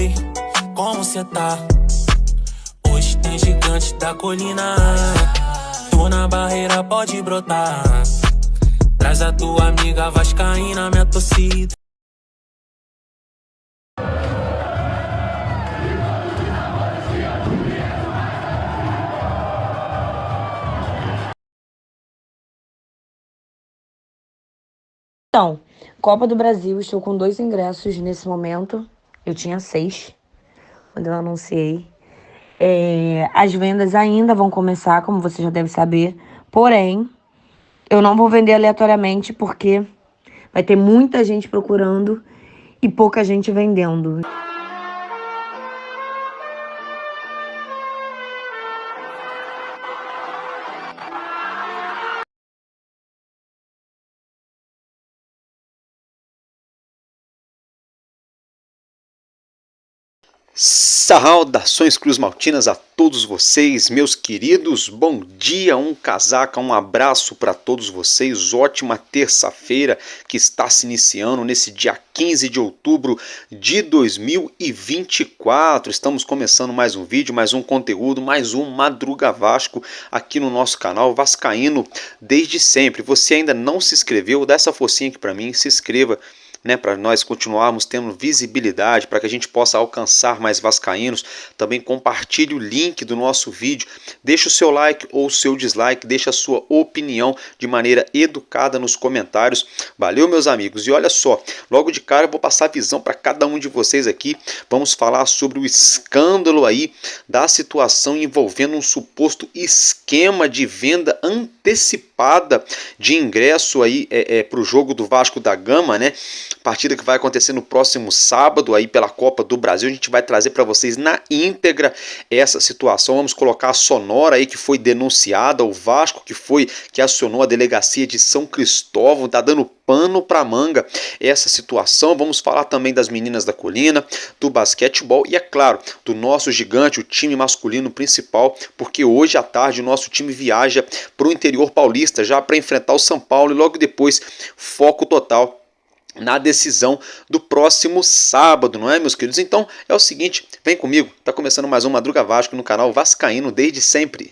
Oi, como cê tá? Hoje tem gigante da colina. Tô na barreira, pode brotar. Traz a tua amiga vascaína, minha torcida. Então, Copa do Brasil, estou com 2 ingressos nesse momento. Eu tinha 6 quando eu anunciei. As vendas ainda vão começar, como você já deve saber. Porém, eu não vou vender aleatoriamente porque vai ter muita gente procurando e pouca gente vendendo. Saudações cruzmaltinas a todos vocês, meus queridos, bom dia, um casaca, um abraço para todos vocês, ótima terça-feira que está se iniciando nesse dia 15 de outubro de 2024, estamos começando mais um vídeo, mais um conteúdo, mais um Madruga Vasco aqui no nosso canal Vascaíno desde sempre. Você ainda não se inscreveu, dá essa forcinha aqui para mim, se inscreva, para nós continuarmos tendo visibilidade, para que a gente possa alcançar mais vascaínos. Também compartilhe o link do nosso vídeo, deixe o seu like ou o seu dislike, deixe a sua opinião de maneira educada nos comentários. Valeu, meus amigos, e olha só, logo de cara eu vou passar a visão para cada um de vocês aqui. Vamos falar sobre o escândalo aí da situação envolvendo um suposto esquema de venda antecipada de ingresso aí para o jogo do Vasco da Gama, partida que vai acontecer no próximo sábado aí pela Copa do Brasil. A gente vai trazer para vocês na íntegra essa situação. Vamos colocar a sonora aí que foi denunciada, o Vasco que acionou a delegacia de São Cristóvão, tá dando pano para manga essa situação. Vamos falar também das meninas da colina, do basquetebol e, é claro, do nosso gigante, o time masculino principal, porque hoje à tarde o nosso time viaja para o interior paulista já para enfrentar o São Paulo e logo depois foco total na decisão do próximo sábado, não é, meus queridos? Então é o seguinte, vem comigo, tá começando mais um Madruga Vasco no canal Vascaíno desde sempre.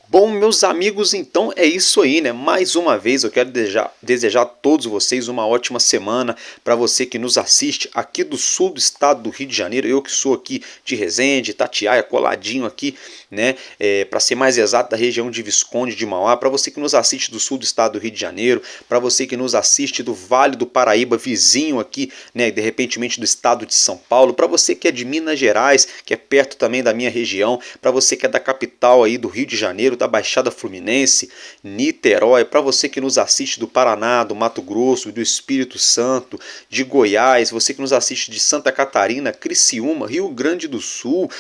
Bom, meus amigos, então é isso aí, Mais uma vez eu quero desejar a todos vocês uma ótima semana. Para você que nos assiste aqui do sul do estado do Rio de Janeiro, eu que sou aqui de Resende, Itatiaia, coladinho aqui, para ser mais exato, da região de Visconde de Mauá. Para você que nos assiste do sul do estado do Rio de Janeiro, para você que nos assiste do Vale do Paraíba, vizinho aqui, de repentemente do estado de São Paulo, para você que é de Minas Gerais, que é perto também da minha região, para você que é da capital aí do Rio de Janeiro, da Baixada Fluminense, Niterói, para você que nos assiste do Paraná, do Mato Grosso, do Espírito Santo, de Goiás, você que nos assiste de Santa Catarina, Criciúma, Rio Grande do Sul,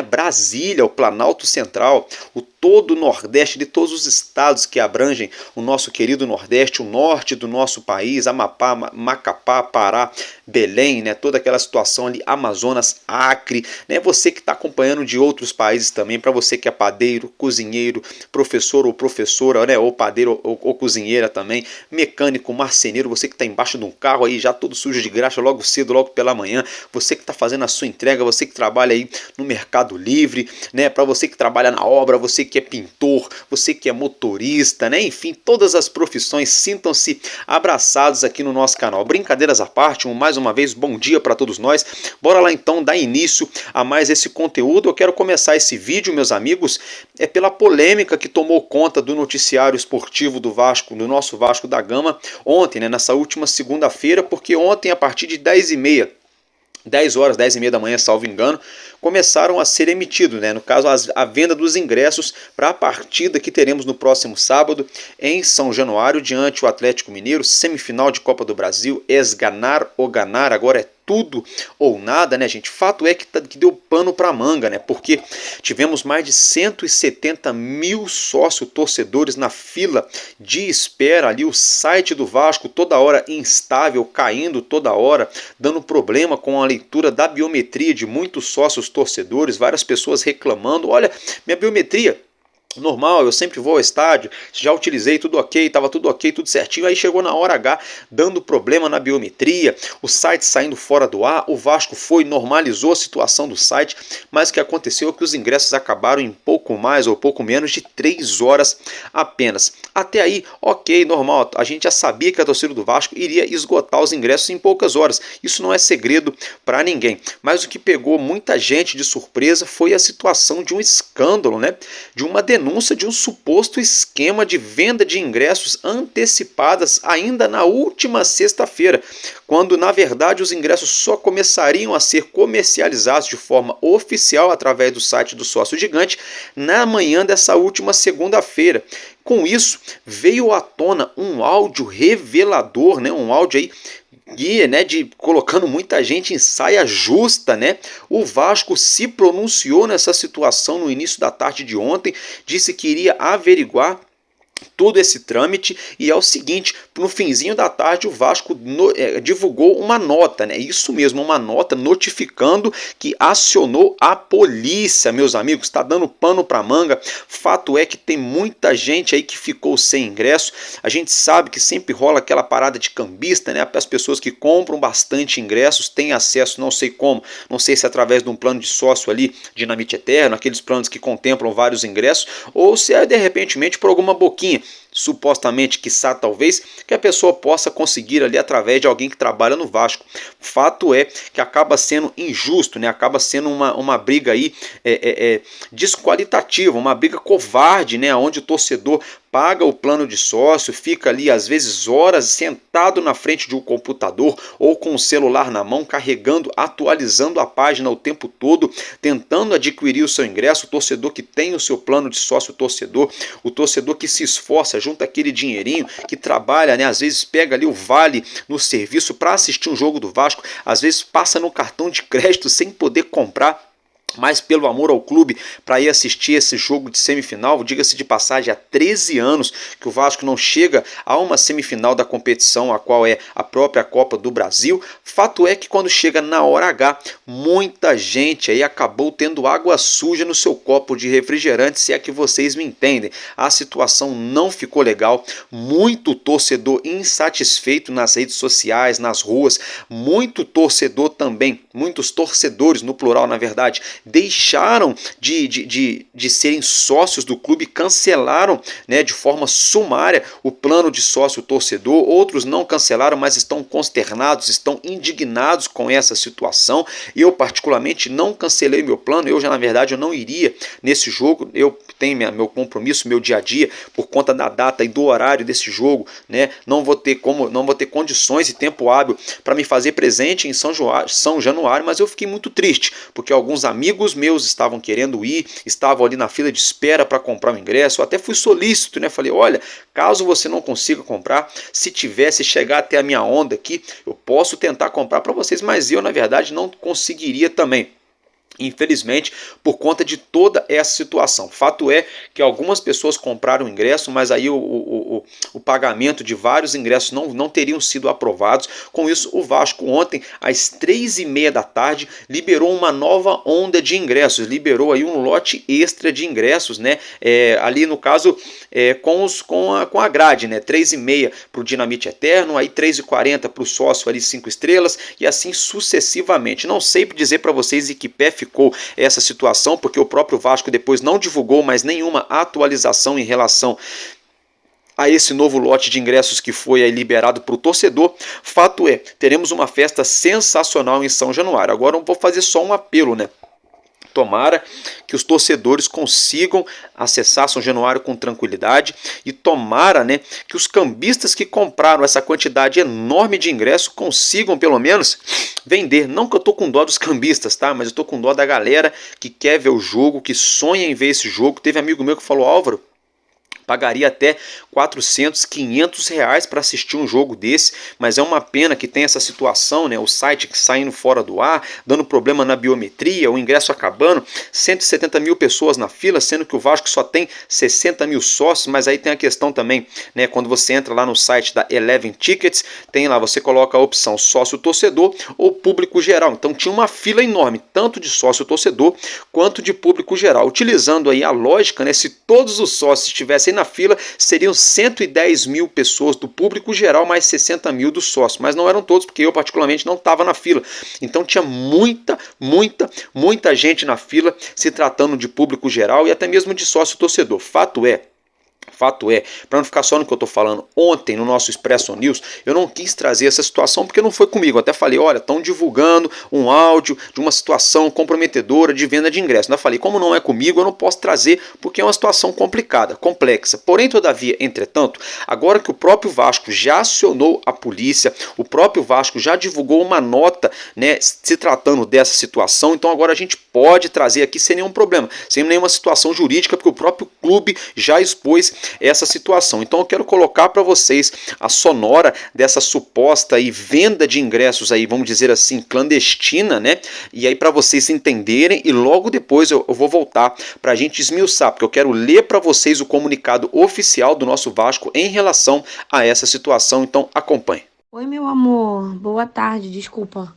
Brasília, o Planalto Central, o todo o Nordeste, de todos os estados que abrangem o nosso querido Nordeste, o norte do nosso país, Amapá, Macapá, Pará, Belém, toda aquela situação ali, Amazonas, Acre, você que está acompanhando de outros países também, para você que é padeiro, cozinheiro, professor ou professora, ou padeiro ou cozinheira também, mecânico, marceneiro, você que está embaixo de um carro aí já todo sujo de graxa logo cedo, logo pela manhã, você que está fazendo a sua entrega, você que trabalha aí no Mercado Livre, para você que trabalha na obra, você que é pintor, você que é motorista, enfim, todas as profissões, sintam-se abraçados aqui no nosso canal. Brincadeiras à parte, mais uma vez, bom dia para todos nós. Bora lá então dar início a mais esse conteúdo. Eu quero começar esse vídeo, meus amigos, pela polêmica que tomou conta do noticiário esportivo do Vasco, do nosso Vasco da Gama, ontem, nessa última segunda-feira, porque ontem, a partir de 10h30, 10 horas, 10h30 da manhã, salvo engano, começaram a ser emitidos, no caso a venda dos ingressos para a partida que teremos no próximo sábado em São Januário, diante o Atlético Mineiro, semifinal de Copa do Brasil, esganar ou ganar, agora é tudo ou nada, né, gente? Fato é que deu pano para manga, né? Porque tivemos mais de 170 mil sócios torcedores na fila de espera ali, o site do Vasco toda hora instável, caindo toda hora, dando problema com a leitura da biometria de muitos sócios torcedores, várias pessoas reclamando, olha, minha biometria normal, eu sempre vou ao estádio, já utilizei, tudo ok, estava tudo ok, tudo certinho, aí chegou na hora H, dando problema na biometria, o site saindo fora do ar, o Vasco foi, normalizou a situação do site, mas o que aconteceu é que os ingressos acabaram em pouco mais ou pouco menos de 3 horas apenas. Até aí, ok, normal, a gente já sabia que a torcida do Vasco iria esgotar os ingressos em poucas horas, isso não é segredo para ninguém, mas o que pegou muita gente de surpresa foi a situação de um escândalo, né, de uma denúncia de um suposto esquema de venda de ingressos antecipadas ainda na última sexta-feira, quando na verdade os ingressos só começariam a ser comercializados de forma oficial através do site do Sócio Gigante na manhã dessa última segunda-feira. Com isso, veio à tona um áudio revelador, né, um áudio aí de colocando muita gente em saia justa, né? O Vasco se pronunciou nessa situação no início da tarde de ontem, disse que iria averiguar todo esse trâmite, e é o seguinte, no finzinho da tarde o Vasco divulgou uma nota, né? Isso mesmo, uma nota notificando que acionou a polícia, meus amigos, está dando pano para manga. Fato é que tem muita gente aí que ficou sem ingresso, a gente sabe que sempre rola aquela parada de cambista, né? As pessoas que compram bastante ingressos têm acesso, não sei como, não sei se é através de um plano de sócio ali, Dinamite Eterno, aqueles planos que contemplam vários ingressos, ou se é de repentemente por alguma boquinha, supostamente, quiçá, talvez, que a pessoa possa conseguir ali através de alguém que trabalha no Vasco. Fato é que acaba sendo injusto, né? Acaba sendo uma briga aí desqualitativa, uma briga covarde, né? Onde o torcedor paga o plano de sócio, fica ali às vezes horas sentado na frente de um computador ou com o celular na mão, carregando, atualizando a página o tempo todo, tentando adquirir o seu ingresso. O torcedor que tem o seu plano de sócio torcedor, o torcedor que se esforça, junta aquele dinheirinho, que trabalha, né? Às vezes pega ali o vale no serviço para assistir um jogo do Vasco, às vezes passa no cartão de crédito sem poder comprar, mas pelo amor ao clube, para ir assistir esse jogo de semifinal. Diga-se de passagem, há 13 anos que o Vasco não chega a uma semifinal da competição, a qual é a própria Copa do Brasil. Fato é que quando chega na hora H, muita gente aí acabou tendo água suja no seu copo de refrigerante, se é que vocês me entendem. A situação não ficou legal, muito torcedor insatisfeito nas redes sociais, nas ruas, muito torcedor também, muitos torcedores no plural, na verdade, deixaram de serem sócios do clube, cancelaram, né, de forma sumária o plano de sócio torcedor. Outros não cancelaram, mas estão consternados, estão indignados com essa situação. Eu particularmente não cancelei meu plano, eu já na verdade eu não iria nesse jogo, eu tenho meu compromisso, meu dia a dia, por conta da data e do horário desse jogo, né? Não vou ter condições e tempo hábil para me fazer presente em São Januário, mas eu fiquei muito triste, porque alguns amigos meus estavam querendo ir, estavam ali na fila de espera para comprar o ingresso. Eu até fui solícito, né? Falei, olha, caso você não consiga comprar, se chegar até a minha onda aqui, eu posso tentar comprar para vocês, mas eu na verdade não conseguiria também, infelizmente, por conta de toda essa situação. Fato é que algumas pessoas compraram ingresso, mas aí o pagamento de vários ingressos não teriam sido aprovados. Com isso, o Vasco ontem, às 3h30 da tarde, liberou uma nova onda de ingressos, liberou aí um lote extra de ingressos, né? Ali no caso, com a grade, né? 3h30 para o Dinamite Eterno, aí 3h40 para o sócio ali 5 estrelas, e assim sucessivamente. Não sei dizer para vocês em que pé ficou essa situação, porque o próprio Vasco depois não divulgou mais nenhuma atualização em relação a esse novo lote de ingressos que foi aí liberado para o torcedor. Fato é, teremos uma festa sensacional em São Januário. Agora eu vou fazer só um apelo, né? Tomara que os torcedores consigam acessar São Januário com tranquilidade, e tomara, né, que os cambistas que compraram essa quantidade enorme de ingressos consigam pelo menos vender. Não que eu tô com dó dos cambistas, tá? Mas eu tô com dó da galera que quer ver o jogo, que sonha em ver esse jogo. Teve amigo meu que falou, Álvaro, Pagaria até 400, 500 reais para assistir um jogo desse, mas é uma pena que tem essa situação, né? O site saindo fora do ar, dando problema na biometria, o ingresso acabando, 170 mil pessoas na fila, sendo que o Vasco só tem 60 mil sócios, mas aí tem a questão também, né? Quando você entra lá no site da Eleven Tickets, tem lá, você coloca a opção sócio-torcedor ou público geral. Então tinha uma fila enorme, tanto de sócio-torcedor quanto de público geral. Utilizando aí a lógica, né? Se todos os sócios estivessem na fila, seriam 110 mil pessoas do público geral, mais 60 mil dos sócios, mas não eram todos, porque eu particularmente não estava na fila, então tinha muita gente na fila, se tratando de público geral e até mesmo de sócio torcedor. Fato é, para não ficar só no que eu estou falando, ontem no nosso Expresso News, eu não quis trazer essa situação porque não foi comigo. Eu até falei, olha, estão divulgando um áudio de uma situação comprometedora de venda de ingresso. Eu falei, como não é comigo, eu não posso trazer porque é uma situação complicada, complexa. Porém, todavia, entretanto, agora que o próprio Vasco já acionou a polícia, o próprio Vasco já divulgou uma nota, né, se tratando dessa situação, então agora a gente pode trazer aqui sem nenhum problema, sem nenhuma situação jurídica, porque o próprio clube já expôs essa situação. Então eu quero colocar para vocês a sonora dessa suposta aí venda de ingressos aí, vamos dizer assim, clandestina, né? E aí para vocês entenderem, e logo depois eu vou voltar para a gente esmiuçar, porque eu quero ler para vocês o comunicado oficial do nosso Vasco em relação a essa situação. Então acompanhe. Oi, meu amor. Boa tarde, desculpa.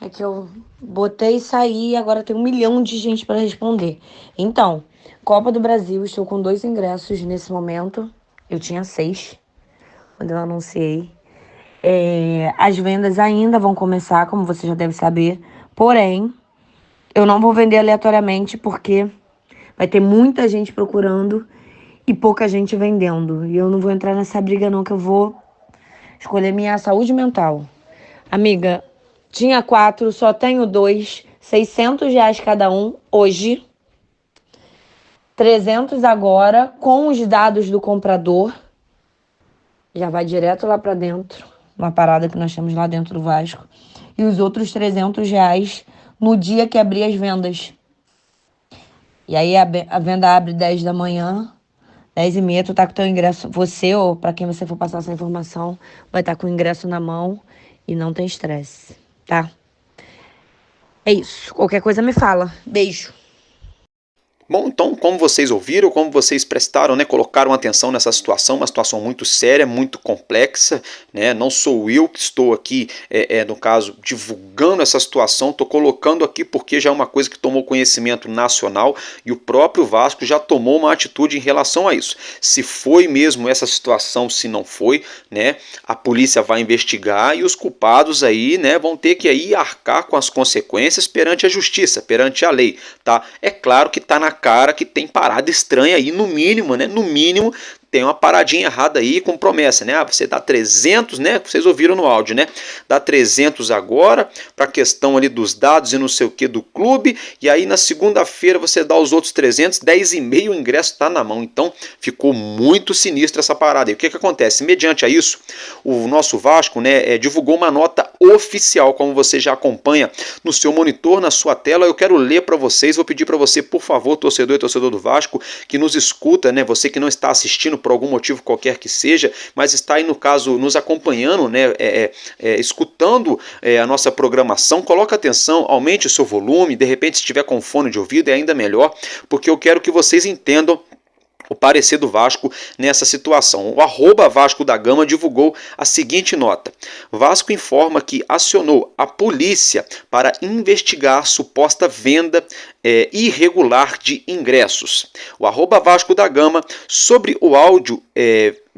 É que eu botei e saí e agora tem 1 milhão de gente para responder. Então, Copa do Brasil, estou com 2 ingressos nesse momento. Eu tinha 6 quando eu anunciei. As vendas ainda vão começar, como você já deve saber. Porém, eu não vou vender aleatoriamente porque vai ter muita gente procurando e pouca gente vendendo. E eu não vou entrar nessa briga não, que eu vou escolher minha saúde mental. Amiga, tinha 4, só tenho 2, 600 reais cada um hoje, 300 agora, com os dados do comprador, já vai direto lá para dentro, uma parada que nós temos lá dentro do Vasco, e os outros 300 reais no dia que abrir as vendas. E aí a venda abre 10 da manhã, 10h30, tu tá com o teu ingresso, você ou para quem você for passar essa informação, vai estar com o ingresso na mão e não tem estresse. Tá? É isso. Qualquer coisa me fala. Beijo. Bom, então, como vocês ouviram, como vocês prestaram, né, colocaram atenção nessa situação, uma situação muito séria, muito complexa, né, não sou eu que estou aqui, no caso, divulgando essa situação, estou colocando aqui porque já é uma coisa que tomou conhecimento nacional e o próprio Vasco já tomou uma atitude em relação a isso. Se foi mesmo essa situação, se não foi, né, a polícia vai investigar e os culpados aí, né, vão ter que aí arcar com as consequências perante a justiça, perante a lei, tá? É claro que está na cara que tem parada estranha aí, no mínimo, né? No mínimo tem uma paradinha errada aí com promessa, né? Você dá 300, né? Vocês ouviram no áudio, né? Dá 300 agora para a questão ali dos dados e não sei o que do clube, e aí na segunda-feira você dá os outros 300, 10,5 o ingresso está na mão. Então ficou muito sinistra essa parada. E o que acontece? Mediante a isso, o nosso Vasco, né, divulgou uma nota oficial, como você já acompanha no seu monitor, na sua tela. Eu quero ler para vocês, vou pedir para você, por favor, torcedor e torcedor do Vasco, que nos escuta, né? Você que não está assistindo por algum motivo qualquer que seja, mas está aí no caso nos acompanhando, né, escutando a nossa programação, coloca atenção, aumente o seu volume, de repente se estiver com fone de ouvido é ainda melhor, porque eu quero que vocês entendam o parecer do Vasco nessa situação. O @Vasco da Gama divulgou a seguinte nota: Vasco informa que acionou a polícia para investigar suposta venda irregular de ingressos. O @Vasco da Gama, sobre o áudio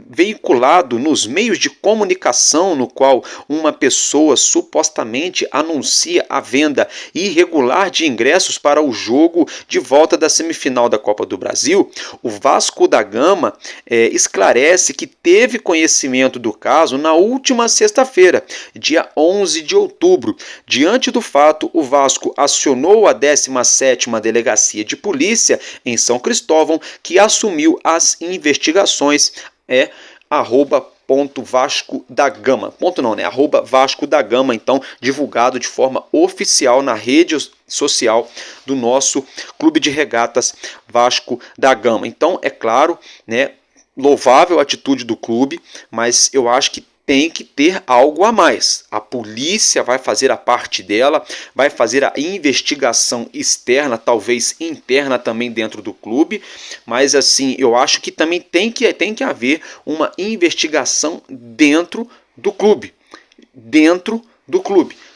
veiculado nos meios de comunicação no qual uma pessoa supostamente anuncia a venda irregular de ingressos para o jogo de volta da semifinal da Copa do Brasil, o Vasco da Gama esclarece que teve conhecimento do caso na última sexta-feira, dia 11 de outubro. Diante do fato, o Vasco acionou a 17ª Delegacia de Polícia em São Cristóvão, que assumiu as investigações. @Vasco da Gama. Ponto não, né? @Vasco da Gama, então, divulgado de forma oficial na rede social do nosso Clube de Regatas Vasco da Gama. Então, é claro, né? louvável a atitude do clube, mas eu acho que tem que ter algo a mais. A polícia vai fazer a parte dela, vai fazer a investigação externa, talvez interna também dentro do clube, mas assim, eu acho que também tem que haver uma investigação dentro do clube,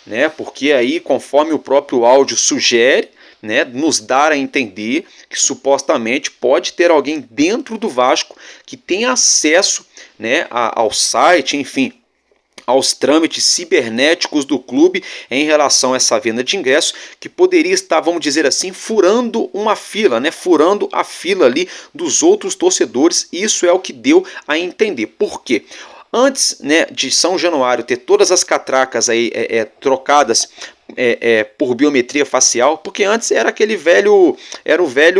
né? Porque aí, conforme o próprio áudio sugere, né, nos dar a entender que supostamente pode ter alguém dentro do Vasco que tem acesso, né, ao site, enfim, aos trâmites cibernéticos do clube em relação a essa venda de ingressos, que poderia estar, vamos dizer assim, furando uma fila, né, furando a fila ali dos outros torcedores. Isso é o que deu a entender. Por quê? Antes, né, de São Januário ter todas as catracas aí trocadas por biometria facial, porque antes era aquele velho,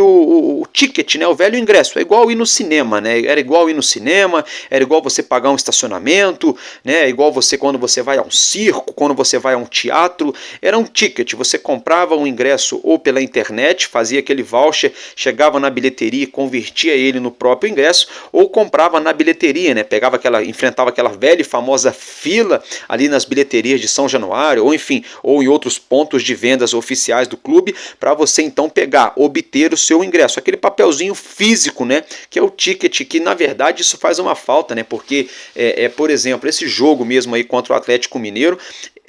o ticket, né, o velho ingresso, é igual ir no cinema, né, era igual ir no cinema, era igual você pagar um estacionamento, né, é igual você quando você vai a um circo, quando você vai a um teatro, era um ticket, você comprava um ingresso ou pela internet, fazia aquele voucher, chegava na bilheteria e convertia ele no próprio ingresso, ou comprava na bilheteria, né, enfrentava aquela velha e famosa fila ali nas bilheterias de São Januário, ou enfim, ou em outros pontos de vendas oficiais do clube, para você então obter o seu ingresso, aquele papelzinho físico, né, que é o ticket, que na verdade isso faz uma falta, né, porque por exemplo, esse jogo mesmo aí contra o Atlético Mineiro,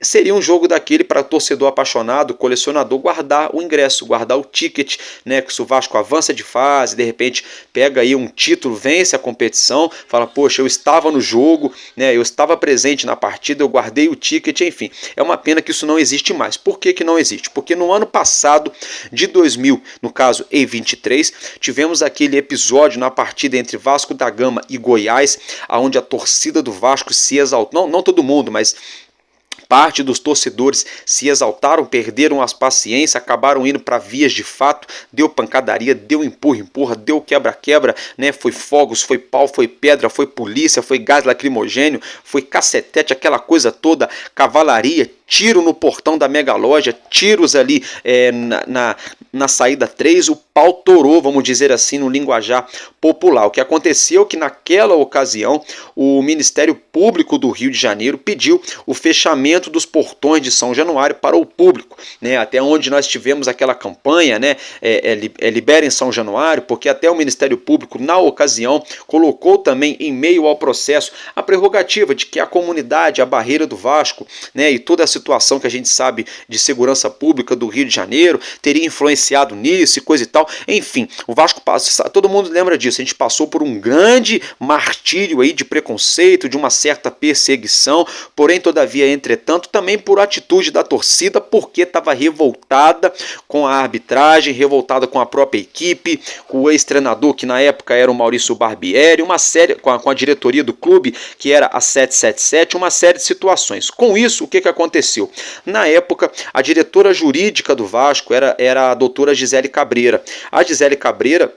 seria um jogo daquele para torcedor apaixonado, colecionador, guardar o ingresso, guardar o ticket, né? Que se o Vasco avança de fase, de repente pega aí um título, vence a competição, fala, poxa, eu estava no jogo, né? Eu estava presente na partida, eu guardei o ticket, enfim. É uma pena que isso não existe mais. Por que que não existe? Porque no ano passado, de 2000, no caso E23, tivemos aquele episódio na partida entre Vasco da Gama e Goiás, onde a torcida do Vasco se exaltou, não todo mundo, mas parte dos torcedores se exaltaram, perderam as paciências, acabaram indo para vias de fato, deu pancadaria, deu empurra, deu quebra-quebra, né? Foi fogos, foi pau, foi pedra, foi polícia, foi gás lacrimogênio, foi cacetete, aquela coisa toda, cavalaria, tiro no portão da mega loja, tiros ali na saída 3, o pau torou, vamos dizer assim, no linguajar popular. O que aconteceu é que naquela ocasião o Ministério Público do Rio de Janeiro pediu o fechamento dos portões de São Januário para o público, né? Até onde nós tivemos aquela campanha, né? Liberem São Januário, porque até o Ministério Público na ocasião colocou também em meio ao processo a prerrogativa de que a comunidade, a barreira do Vasco, né, e toda a situação que a gente sabe de segurança pública do Rio de Janeiro teria influenciado nisso e coisa e tal. Enfim, o Vasco passa, todo mundo lembra disso, a gente passou por um grande martírio aí de preconceito, de uma certa perseguição, porém, todavia, entretanto, também por atitude da torcida, porque estava revoltada com a arbitragem, revoltada com a própria equipe, com o ex-treinador, que na época era o Maurício Barbieri, uma série, com a diretoria do clube, que era a 777, uma série de situações. Com isso, o que aconteceu? Na época, a diretora jurídica do Vasco era a doutora Gisele Cabreira. A Gisele Cabreira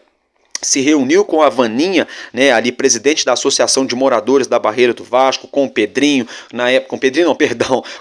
se reuniu com a Vaninha, né, ali presidente da Associação de Moradores da Barreira do Vasco, com o Pedrinho, na época,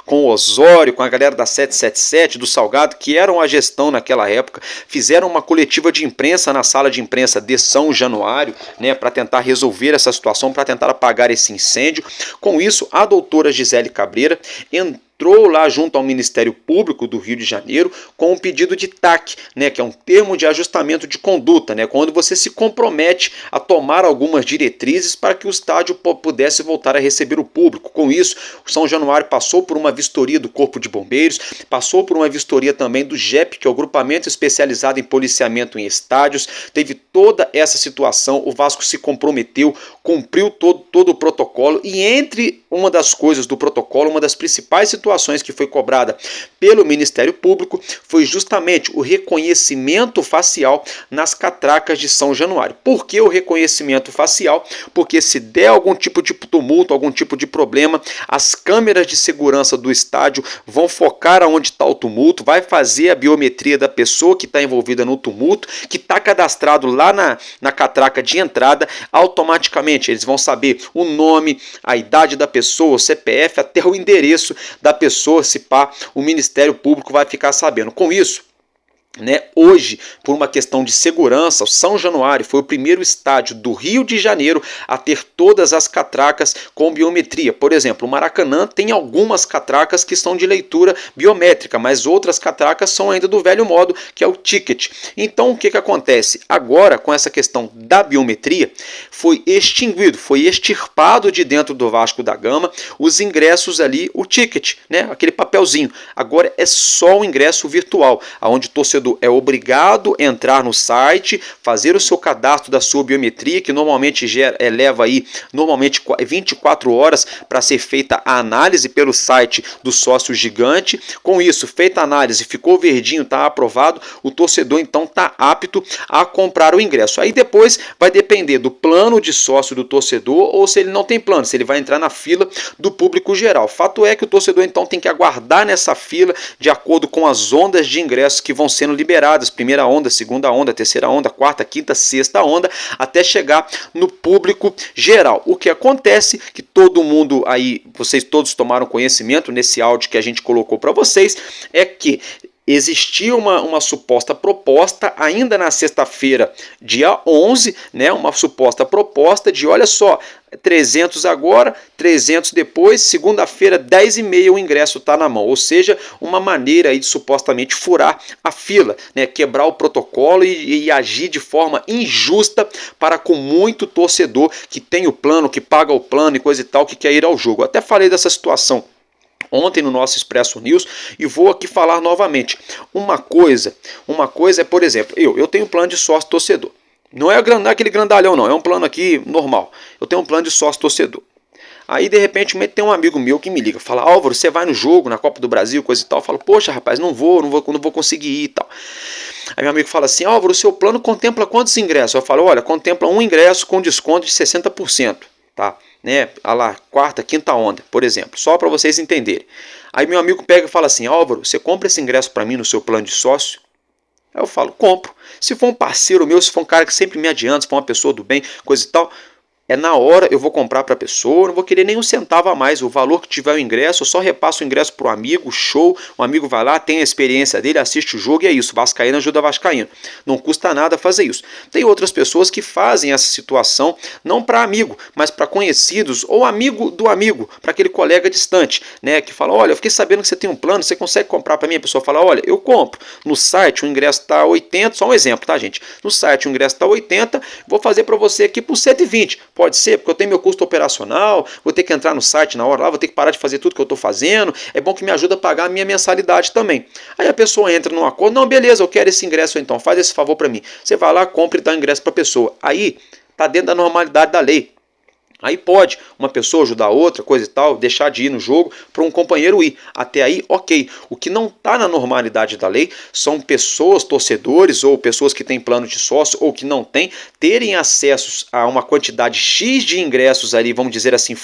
com o Osório, com a galera da 777, do Salgado, que eram a gestão naquela época, fizeram uma coletiva de imprensa na sala de imprensa de São Januário, né, para tentar resolver essa situação, para tentar apagar esse incêndio. Com isso, a doutora Gisele Cabreira entrou lá junto ao Ministério Público do Rio de Janeiro com um pedido de TAC, né, que é um termo de ajustamento de conduta, né, quando você se compromete a tomar algumas diretrizes para que o estádio pudesse voltar a receber o público. Com isso, o São Januário passou por uma vistoria do Corpo de Bombeiros, passou por uma vistoria também do GEP, que é o Grupamento Especializado em Policiamento em Estádios, teve toda essa situação, o Vasco se comprometeu, cumpriu todo o protocolo, e entre uma das coisas do protocolo, uma das principais situações que foi cobrada pelo Ministério Público foi justamente o reconhecimento facial nas catracas de São Januário. Por que o reconhecimento facial? Porque se der algum tipo de tumulto, algum tipo de problema, as câmeras de segurança do estádio vão focar aonde está o tumulto, vai fazer a biometria da pessoa que está envolvida no tumulto, que está cadastrado lá na catraca de entrada. Automaticamente eles vão saber o nome, a idade da pessoa, o CPF, até o endereço da pessoa, se pá, o Ministério Público vai ficar sabendo. Com isso, Hoje, por uma questão de segurança, o São Januário foi o primeiro estádio do Rio de Janeiro a ter todas as catracas com biometria. Por exemplo, o Maracanã tem algumas catracas que são de leitura biométrica, mas outras catracas são ainda do velho modo, que é o ticket. Então, o que acontece? Agora, com essa questão da biometria, foi extinguido, foi extirpado de dentro do Vasco da Gama os ingressos ali, o ticket, aquele papelzinho. Agora é só o ingresso virtual, onde o torcedor é obrigado a entrar no site, fazer o seu cadastro da sua biometria, que normalmente leva aí 24 horas para ser feita a análise pelo site do sócio gigante. Com isso, feita a análise, ficou verdinho, está aprovado, o torcedor então está apto a comprar o ingresso. Aí depois vai depender do plano de sócio do torcedor ou se ele não tem plano, se ele vai entrar na fila do público geral. Fato é que o torcedor então tem que aguardar nessa fila de acordo com as ondas de ingressos que vão sendo liberadas, primeira onda, segunda onda, terceira onda, quarta, quinta, sexta onda, até chegar no público geral. O que acontece, que todo mundo aí, vocês todos tomaram conhecimento nesse áudio que a gente colocou para vocês, é que existia uma suposta proposta ainda na sexta-feira, dia 11, uma suposta proposta de, olha só, 300 agora, 300 depois, segunda-feira, 10h30 o ingresso está na mão. Ou seja, uma maneira aí de supostamente furar a fila, quebrar o protocolo e agir de forma injusta para com muito torcedor que tem o plano, que paga o plano e coisa e tal, que quer ir ao jogo. Eu até falei dessa situação ontem no nosso Expresso News e vou aqui falar novamente. Uma coisa é, por exemplo, eu tenho um plano de sócio torcedor. Não é aquele grandalhão não, é um plano aqui normal. Eu tenho um plano de sócio torcedor. Aí de repente tem um amigo meu que me liga, fala: Álvaro, você vai no jogo, na Copa do Brasil, coisa e tal. Eu falo: poxa rapaz, não vou conseguir ir e tal. Aí meu amigo fala assim: Álvaro, o seu plano contempla quantos ingressos? Eu falo: olha, contempla um ingresso com desconto de 60%, tá? A quarta, quinta onda, por exemplo, só para vocês entenderem. Aí meu amigo pega e fala assim: Álvaro, você compra esse ingresso para mim no seu plano de sócio? Aí eu falo: compro. Se for um parceiro meu, se for um cara que sempre me adianta, se for uma pessoa do bem, coisa e tal, na hora eu vou comprar para a pessoa, não vou querer nem um centavo a mais. O valor que tiver o ingresso, eu só repasso o ingresso para o amigo, show. O amigo vai lá, tem a experiência dele, assiste o jogo e é isso. Vascaíno ajuda Vascaíno. Não custa nada fazer isso. Tem outras pessoas que fazem essa situação, não para amigo, mas para conhecidos ou amigo do amigo, para aquele colega distante, que fala: olha, eu fiquei sabendo que você tem um plano, você consegue comprar para mim? A pessoa fala: olha, eu compro. No site o ingresso está 80, só um exemplo, tá, gente? No site o ingresso está 80, vou fazer para você aqui por 120. Pode ser, porque eu tenho meu custo operacional, vou ter que entrar no site na hora lá, vou ter que parar de fazer tudo que eu estou fazendo, é bom que me ajuda a pagar a minha mensalidade também. Aí a pessoa entra num acordo: não, beleza, eu quero esse ingresso então, faz esse favor para mim. Você vai lá, compra e dá o ingresso para a pessoa. Aí está dentro da normalidade da lei. Aí pode uma pessoa ajudar a outra, coisa e tal, deixar de ir no jogo para um companheiro ir. Até aí, ok. O que não está na normalidade da lei são pessoas, torcedores ou pessoas que têm plano de sócio ou que não têm, terem acesso a uma quantidade X de ingressos ali, vamos dizer assim,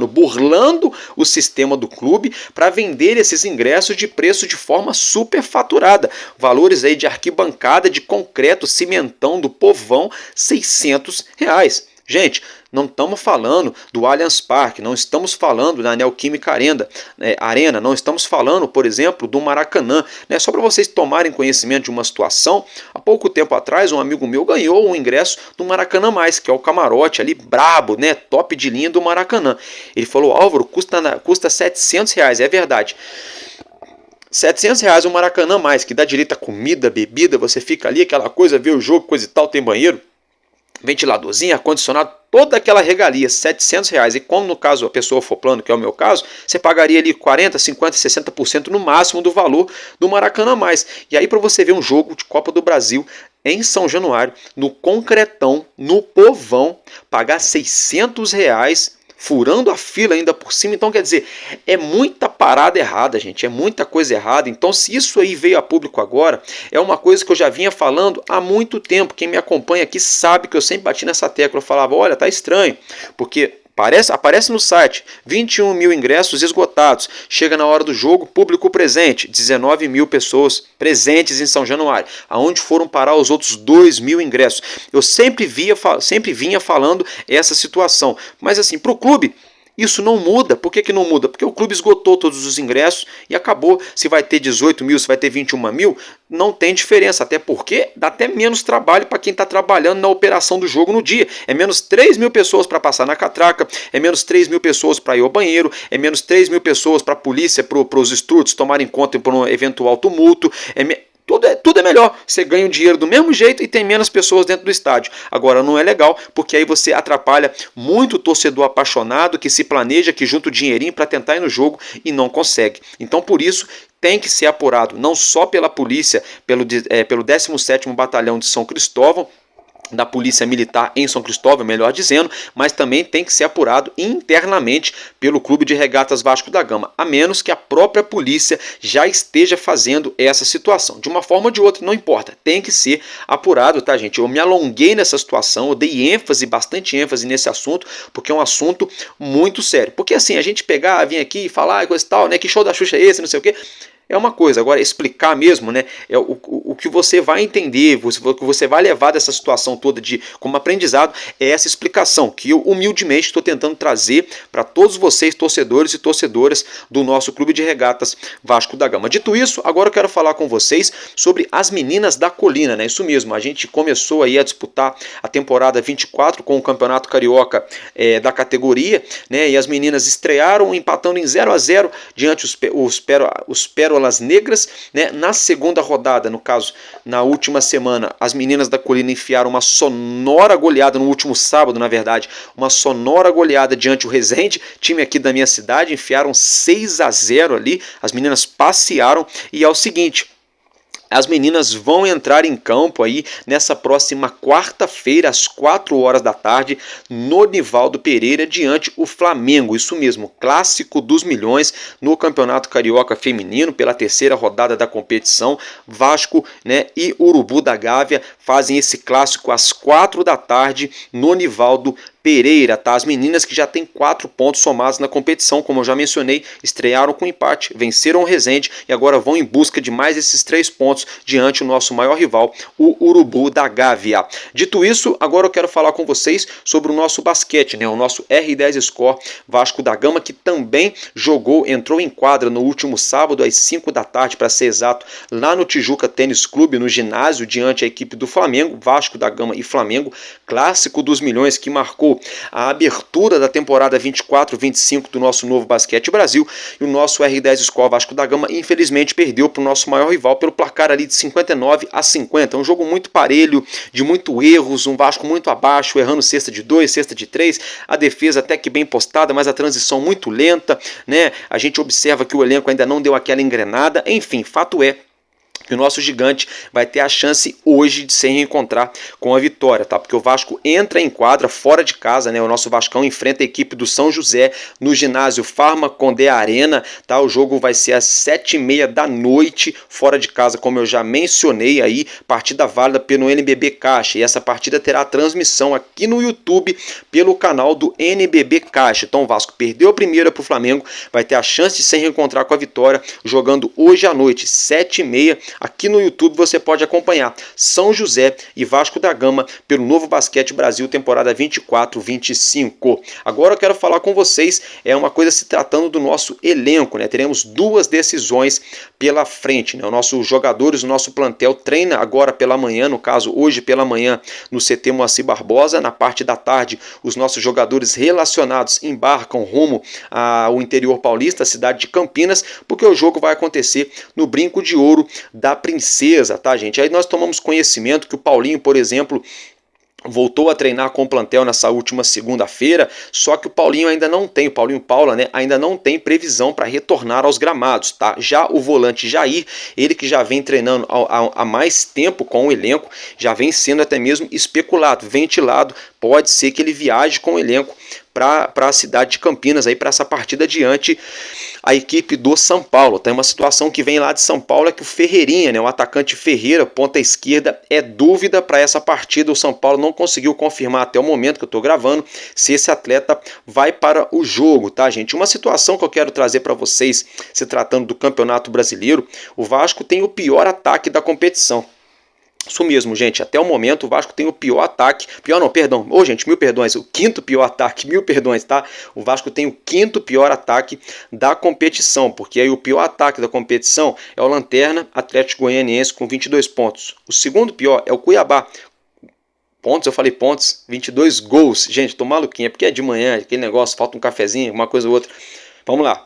burlando o sistema do clube para vender esses ingressos de preço de forma superfaturada. Valores aí de arquibancada, de concreto, cimentão do povão, R$600. Gente, não estamos falando do Allianz Parque, não estamos falando da Neoquímica Arena, não estamos falando, por exemplo, do Maracanã. Só para vocês tomarem conhecimento de uma situação, há pouco tempo atrás um amigo meu ganhou um ingresso do Maracanã Mais, que é o camarote ali brabo, top de linha do Maracanã. Ele falou: Álvaro, custa R$700, é verdade. R$700 o Maracanã Mais, que dá direito a comida, bebida, você fica ali, aquela coisa, vê o jogo, coisa e tal, tem banheiro, ventiladorzinho, ar-condicionado, toda aquela regalia, R$700. E como no caso a pessoa for plano, que é o meu caso, você pagaria ali 40%, 50%, 60% no máximo do valor do Maracanã Mais. E aí para você ver um jogo de Copa do Brasil em São Januário, no concretão, no povão, pagar R$600, furando a fila ainda por cima. Então, quer dizer, é muita parada errada, gente, é muita coisa errada. Então, se isso aí veio a público agora, é uma coisa que eu já vinha falando há muito tempo. Quem me acompanha aqui sabe que eu sempre bati nessa tecla. Eu falava: olha, tá estranho, porque aparece no site 21 mil ingressos esgotados. Chega na hora do jogo, público presente, 19 mil pessoas presentes em São Januário. Aonde foram parar os outros 2 mil ingressos? Eu sempre vinha falando essa situação. Mas assim, para o clube, Isso não muda. Por que não muda? Porque o clube esgotou todos os ingressos e acabou. Se vai ter 18 mil, se vai ter 21 mil, não tem diferença. Até porque dá até menos trabalho para quem está trabalhando na operação do jogo no dia. É menos 3 mil pessoas para passar na catraca, é menos 3 mil pessoas para ir ao banheiro, é menos 3 mil pessoas para a polícia, para os estrutos tomarem conta por um eventual tumulto. Tudo é melhor, você ganha o dinheiro do mesmo jeito e tem menos pessoas dentro do estádio. Agora não é legal, porque aí você atrapalha muito o torcedor apaixonado que se planeja, que junta o dinheirinho para tentar ir no jogo e não consegue. Então por isso tem que ser apurado, não só pela polícia, pelo 17º Batalhão de São Cristóvão, da Polícia Militar em São Cristóvão, melhor dizendo, mas também tem que ser apurado internamente pelo Clube de Regatas Vasco da Gama, a menos que a própria polícia já esteja fazendo essa situação. De uma forma ou de outra, não importa, tem que ser apurado, tá, gente? Eu me alonguei nessa situação, eu dei bastante ênfase nesse assunto, porque é um assunto muito sério. Porque assim, a gente vir aqui e falar coisa e tal, né, que show da Xuxa é esse, não sei o quê, é uma coisa. Agora, explicar mesmo, né, é o que você vai entender, o que você vai levar dessa situação toda como aprendizado, é essa explicação que eu humildemente estou tentando trazer para todos vocês, torcedores e torcedoras do nosso Clube de Regatas Vasco da Gama. Dito isso, agora eu quero falar com vocês sobre as meninas da Colina, né? Isso mesmo, a gente começou aí a disputar a temporada 24 com o Campeonato Carioca da categoria, né? E as meninas estrearam empatando em 0-0 diante os Pérolas Negras, né? Na segunda rodada, no caso, na última semana, as meninas da Colina enfiaram uma sonora goleada, no último sábado, na verdade, uma sonora goleada diante o Resende, time aqui da minha cidade, enfiaram 6-0 ali, as meninas passearam, e é o seguinte: as meninas vão entrar em campo aí nessa próxima quarta-feira, às 4 horas da tarde, no Nivaldo Pereira, diante o Flamengo. Isso mesmo, clássico dos milhões no Campeonato Carioca Feminino, pela terceira rodada da competição. Vasco, né, e Urubu da Gávea fazem esse clássico às 4 da tarde no Nivaldo Pereira, tá? As meninas que já têm 4 pontos somados na competição, como eu já mencionei, estrearam com empate, venceram o Resende e agora vão em busca de mais esses 3 pontos diante o nosso maior rival, o Urubu da Gávea. Dito isso, agora eu quero falar com vocês sobre o nosso basquete, né? O nosso R10 Score Vasco da Gama, que também entrou em quadra no último sábado às 5 da tarde, para ser exato, lá no Tijuca Tênis Clube, no ginásio, diante a equipe do Flamengo, Vasco da Gama e Flamengo, clássico dos milhões que marcou a abertura da temporada 24-25 do nosso Novo Basquete Brasil. E o nosso R10 Score Vasco da Gama infelizmente perdeu para o nosso maior rival pelo placar ali de 59-50. Um jogo muito parelho, de muito erros, um Vasco muito abaixo, errando cesta de 2, cesta de 3, a defesa até que bem postada, mas a transição muito lenta, né? A gente observa que o elenco ainda não deu aquela engrenada. Enfim, fato é que o nosso gigante vai ter a chance hoje de se reencontrar com a vitória, tá? Porque o Vasco entra em quadra fora de casa, né? O nosso Vascão enfrenta a equipe do São José no ginásio Farma Condé Arena, tá? O jogo vai ser às 7h30 da noite, fora de casa, como eu já mencionei aí, partida válida pelo NBB Caixa, e essa partida terá transmissão aqui no YouTube pelo canal do NBB Caixa. Então o Vasco perdeu a primeira para o Flamengo, vai ter a chance de se reencontrar com a vitória, jogando hoje à noite, 7h30, aqui no YouTube você pode acompanhar São José e Vasco da Gama pelo Novo Basquete Brasil, temporada 24-25. Agora eu quero falar com vocês, uma coisa se tratando do nosso elenco, né? Teremos 2 decisões pela frente, né? Os nossos jogadores, o nosso plantel treina agora pela manhã, no caso hoje pela manhã, no CT Moacir Barbosa. Na parte da tarde, os nossos jogadores relacionados embarcam rumo ao interior paulista, a cidade de Campinas, porque o jogo vai acontecer no Brinco de Ouro da Princesa, tá, gente? Aí nós tomamos conhecimento que o Paulinho, por exemplo, voltou a treinar com o plantel nessa última segunda-feira, só que o Paulinho Paula, né, ainda não tem previsão para retornar aos gramados, tá? Já o volante Jair, ele que já vem treinando há mais tempo com o elenco, já vem sendo até mesmo especulado, ventilado, pode ser que ele viaje com o elenco para a cidade de Campinas, aí para essa partida diante a equipe do São Paulo. Tem uma situação que vem lá de São Paulo, é que o Ferreirinha, né, o atacante Ferreira, ponta esquerda, é dúvida para essa partida. O São Paulo não conseguiu confirmar até o momento que eu estou gravando se esse atleta vai para o jogo, tá, gente? Uma situação que eu quero trazer para vocês, se tratando do Campeonato Brasileiro, o Vasco tem o pior ataque da competição. Isso mesmo, gente, até o momento o Vasco tem o pior ataque, gente, mil perdões, o quinto pior ataque, mil perdões, tá? O Vasco tem o quinto pior ataque da competição, porque aí o pior ataque da competição é o Lanterna Atlético Goianiense com 22 pontos. O segundo pior é o Cuiabá. Pontos, eu falei pontos, 22 gols. Gente, tô maluquinho, é porque é de manhã, aquele negócio, falta um cafezinho, uma coisa ou outra. Vamos lá.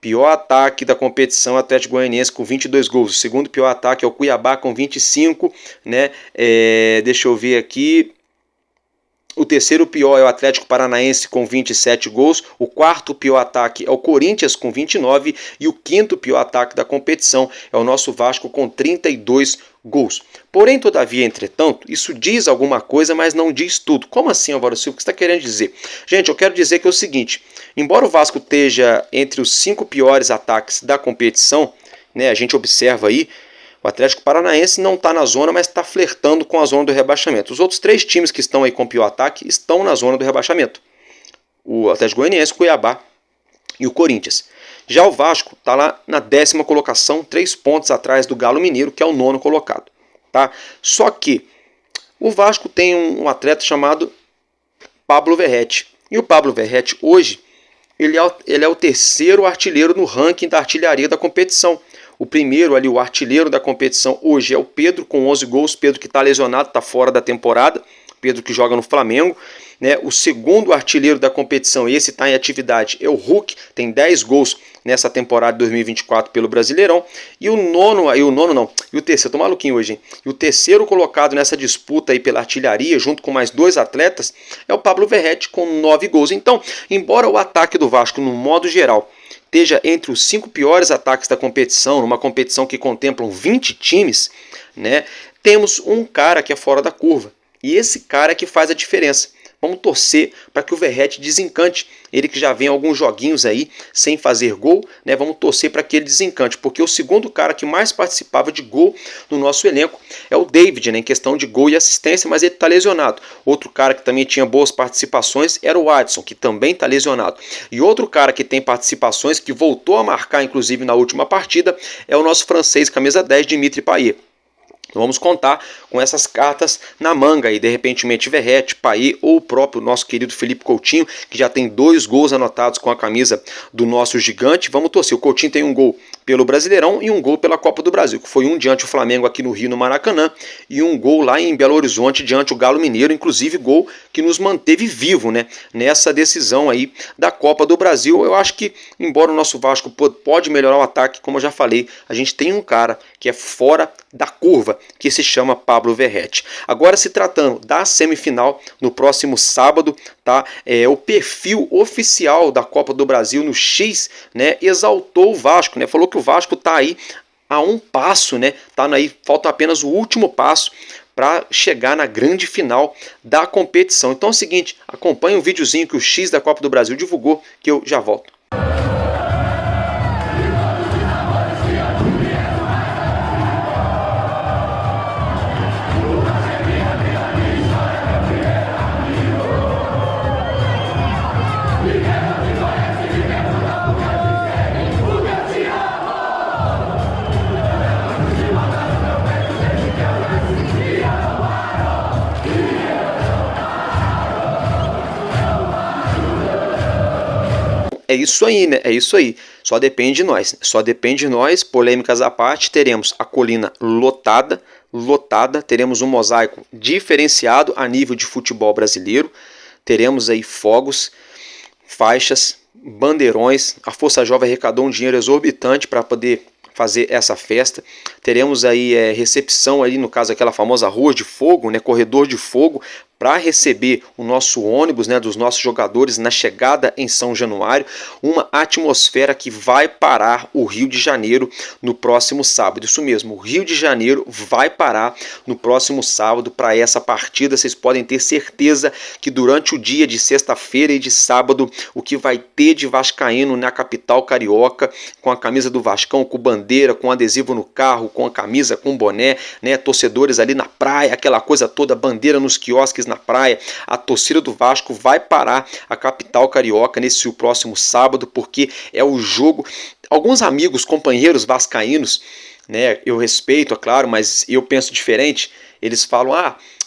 Pior ataque da competição, Atlético Goianiense com 22 gols. O segundo pior ataque é o Cuiabá com 25, né? Deixa eu ver aqui. O terceiro pior é o Atlético Paranaense com 27 gols. O quarto pior ataque é o Corinthians com 29. E o quinto pior ataque da competição é o nosso Vasco com 32 gols. Porém, todavia, entretanto, isso diz alguma coisa, mas não diz tudo. Como assim, Álvaro Silva? O que você está querendo dizer? Gente, eu quero dizer que é o seguinte. Embora o Vasco esteja entre os 5 piores ataques da competição, né, a gente observa aí, o Atlético Paranaense não está na zona, mas está flertando com a zona do rebaixamento. Os outros 3 times que estão aí com pior ataque estão na zona do rebaixamento. O Atlético Goianiense, o Cuiabá e o Corinthians. Já o Vasco está lá na 10ª colocação, 3 pontos atrás do Galo Mineiro, que é o 9º colocado. Tá? Só que o Vasco tem um atleta chamado Pablo Verratti. E o Pablo Verratti hoje, ele é o terceiro artilheiro no ranking da artilharia da competição. O primeiro ali, o artilheiro da competição hoje é o Pedro, com 11 gols. Pedro que está lesionado, está fora da temporada. Pedro que joga no Flamengo. Né? O segundo artilheiro da competição, esse está em atividade, é o Hulk, tem 10 gols nessa temporada de 2024 pelo Brasileirão. E o terceiro, tô maluquinho hoje, hein? E o terceiro colocado nessa disputa aí pela artilharia, junto com mais 2 atletas, é o Pablo Verratti com 9 gols. Então, embora o ataque do Vasco, no modo geral, esteja entre os 5 piores ataques da competição, numa competição que contempla 20 times, né, temos um cara que é fora da curva. E esse cara é que faz a diferença. Vamos torcer para que o Verratti desencante. Ele que já vem alguns joguinhos aí sem fazer gol, né? Vamos torcer para que ele desencante, porque o segundo cara que mais participava de gol no nosso elenco é o David, né? Em questão de gol e assistência, mas ele está lesionado. Outro cara que também tinha boas participações era o Adson, que também está lesionado. E outro cara que tem participações, que voltou a marcar inclusive na última partida, é o nosso francês, camisa 10, Dimitri Payet. Vamos contar com essas cartas na manga aí, de repente Verratti, Payet ou o próprio nosso querido Felipe Coutinho, que já tem 2 gols anotados com a camisa do nosso gigante. Vamos torcer, o Coutinho tem um gol pelo Brasileirão e um gol pela Copa do Brasil, que foi um diante o Flamengo aqui no Rio, no Maracanã, e um gol lá em Belo Horizonte diante o Galo Mineiro, inclusive gol que nos manteve vivo, né, nessa decisão aí da Copa do Brasil. Eu acho que, embora o nosso Vasco pode melhorar o ataque, como eu já falei, a gente tem um cara que é fora da curva, que se chama Pablo Verratti. Agora, se tratando da semifinal, no próximo sábado, tá? O perfil oficial da Copa do Brasil no X, né, exaltou o Vasco, né? Falou que o Vasco tá aí a um passo, né? Falta apenas o último passo para chegar na grande final da competição. Então é o seguinte, acompanhe um videozinho que o X da Copa do Brasil divulgou, que eu já volto. É isso aí, né? É isso aí. Só depende de nós. Só depende de nós. Polêmicas à parte, teremos a colina lotada. Teremos um mosaico diferenciado a nível de futebol brasileiro. Teremos aí fogos, faixas, bandeirões. A Força Jovem arrecadou um dinheiro exorbitante para poder fazer essa festa. Teremos aí recepção ali, no caso aquela famosa rua de fogo, né, corredor de fogo, para receber o nosso ônibus, né, dos nossos jogadores na chegada em São Januário, uma atmosfera que vai parar o Rio de Janeiro no próximo sábado. Isso mesmo, o Rio de Janeiro vai parar no próximo sábado para essa partida. Vocês podem ter certeza que durante o dia de sexta-feira e de sábado, o que vai ter de vascaíno na capital carioca, com a camisa do Vascão, com bandeira, com adesivo no carro, com a camisa, com boné, né, torcedores ali na praia, aquela coisa toda, bandeira nos quiosques na praia. A torcida do Vasco vai parar a capital carioca nesse próximo sábado, porque é o jogo. Alguns amigos, companheiros vascaínos né? Eu respeito, é claro, mas eu penso diferente. Eles falam,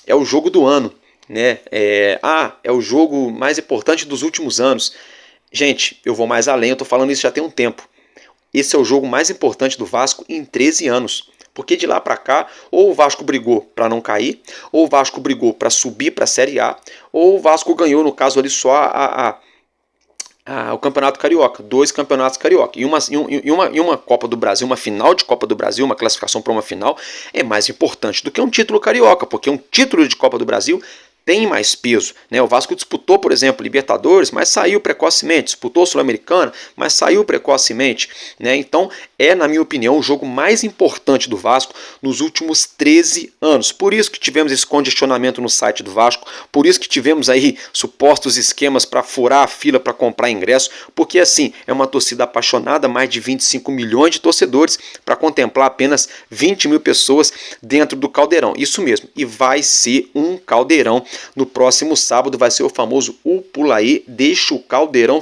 é o jogo do ano, né? É o jogo mais importante dos últimos anos. Gente, eu vou mais além, eu tô falando isso já tem um tempo. Esse é o jogo mais importante do Vasco em 13 anos. Porque de lá para cá, ou o Vasco brigou para não cair, ou o Vasco brigou para subir para a Série A, ou o Vasco ganhou, no caso ali, só o Campeonato Carioca, 2 campeonatos carioca. E uma Copa do Brasil, uma final de Copa do Brasil, uma classificação para uma final, é mais importante do que um título carioca, porque um título de Copa do Brasil tem mais peso, né? O Vasco disputou, por exemplo, Libertadores, mas saiu precocemente, disputou Sul-Americana, mas saiu precocemente, né? Então é, na minha opinião, o jogo mais importante do Vasco nos últimos 13 anos. Por isso que tivemos esse congestionamento no site do Vasco, por isso que tivemos aí supostos esquemas para furar a fila para comprar ingresso, porque assim, é uma torcida apaixonada, mais de 25 milhões de torcedores para contemplar apenas 20 mil pessoas dentro do Caldeirão. Isso mesmo, e vai ser um caldeirão. No próximo sábado vai ser o famoso Upulaí, deixa o caldeirão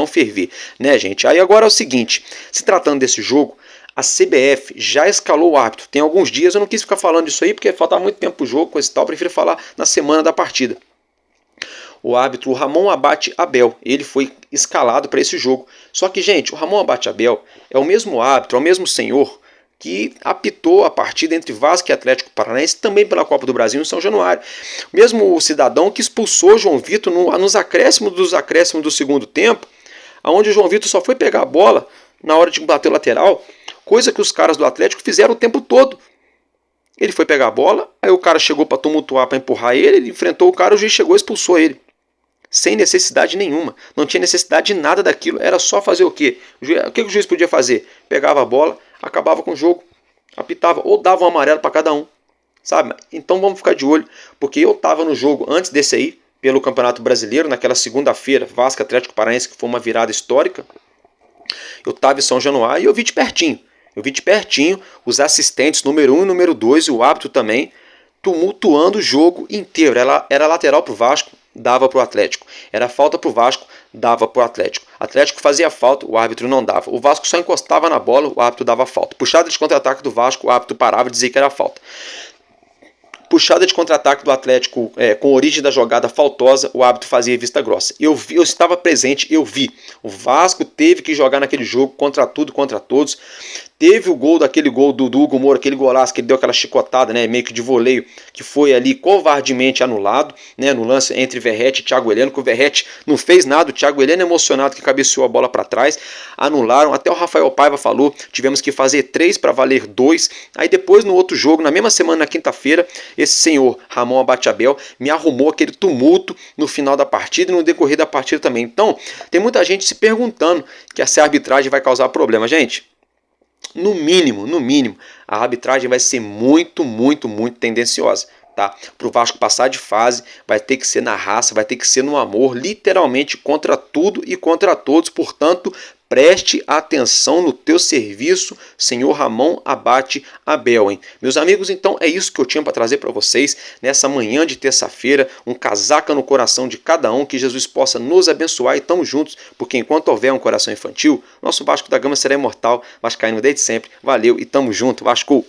ferver, né, gente? Aí agora é o seguinte, se tratando desse jogo, a CBF já escalou o árbitro. Tem alguns dias, eu não quis ficar falando disso aí, porque faltava muito tempo pro jogo, coisa e tal, eu prefiro falar na semana da partida. O árbitro Ramon Abate Abel, ele foi escalado para esse jogo. Só que, gente, o Ramon Abate Abel é o mesmo árbitro, é o mesmo senhor que apitou a partida entre Vasco e Atlético Paranaense, também pela Copa do Brasil em São Januário. Mesmo o cidadão que expulsou João Vitor nos acréscimos do segundo tempo, onde o João Vitor só foi pegar a bola na hora de bater o lateral, coisa que os caras do Atlético fizeram o tempo todo. Ele foi pegar a bola, aí o cara chegou para tumultuar, para empurrar ele enfrentou o cara, o juiz chegou e expulsou ele. Sem necessidade nenhuma. Não tinha necessidade de nada daquilo. Era só fazer o quê? O que o juiz podia fazer? Pegava a bola, acabava com o jogo, apitava ou dava um amarelo para cada um. Sabe? Então vamos ficar de olho. Porque eu estava no jogo antes desse aí, pelo Campeonato Brasileiro, naquela segunda-feira, Vasco Atlético Paranaense, que foi uma virada histórica. Eu estava em São Januário e eu vi de pertinho. Os assistentes número 1 e número 2 e o árbitro também tumultuando o jogo inteiro. Era lateral para o Vasco, dava para o Atlético. Era falta para o Vasco, dava para o Atlético. O Atlético fazia falta, o árbitro não dava. O Vasco só encostava na bola, o árbitro dava falta. Puxada de contra-ataque do Vasco, o árbitro parava e dizia que era falta. Puxada de contra-ataque do Atlético com origem da jogada faltosa, o árbitro fazia vista grossa. Eu estava presente, eu vi. O Vasco teve que jogar naquele jogo contra tudo, contra todos. Teve aquele gol do Hugo Moura, aquele golaço que ele deu aquela chicotada, né, meio que de voleio, que foi ali covardemente anulado, né, no lance entre Verratti e Thiago Heleno, que o Verratti não fez nada, o Thiago Heleno emocionado que cabeceou a bola para trás, anularam, até o Rafael Paiva falou, tivemos que fazer 3 para valer 2, aí depois no outro jogo, na mesma semana, na quinta-feira, esse senhor Ramon Abate Abel me arrumou aquele tumulto no final da partida e no decorrer da partida também. Então, tem muita gente se perguntando que essa arbitragem vai causar problema, gente. No mínimo, a arbitragem vai ser muito tendenciosa, tá? Para o Vasco passar de fase, vai ter que ser na raça, vai ter que ser no amor, literalmente contra tudo e contra todos. Portanto, preste atenção no teu serviço, senhor Ramon Abate Abel, hein? Meus amigos, então é isso que eu tinha para trazer para vocês nessa manhã de terça-feira, um casaca no coração de cada um, que Jesus possa nos abençoar e estamos juntos, porque enquanto houver um coração infantil, nosso Vasco da Gama será imortal, vascaíno desde sempre. Valeu e tamo junto, Vasco!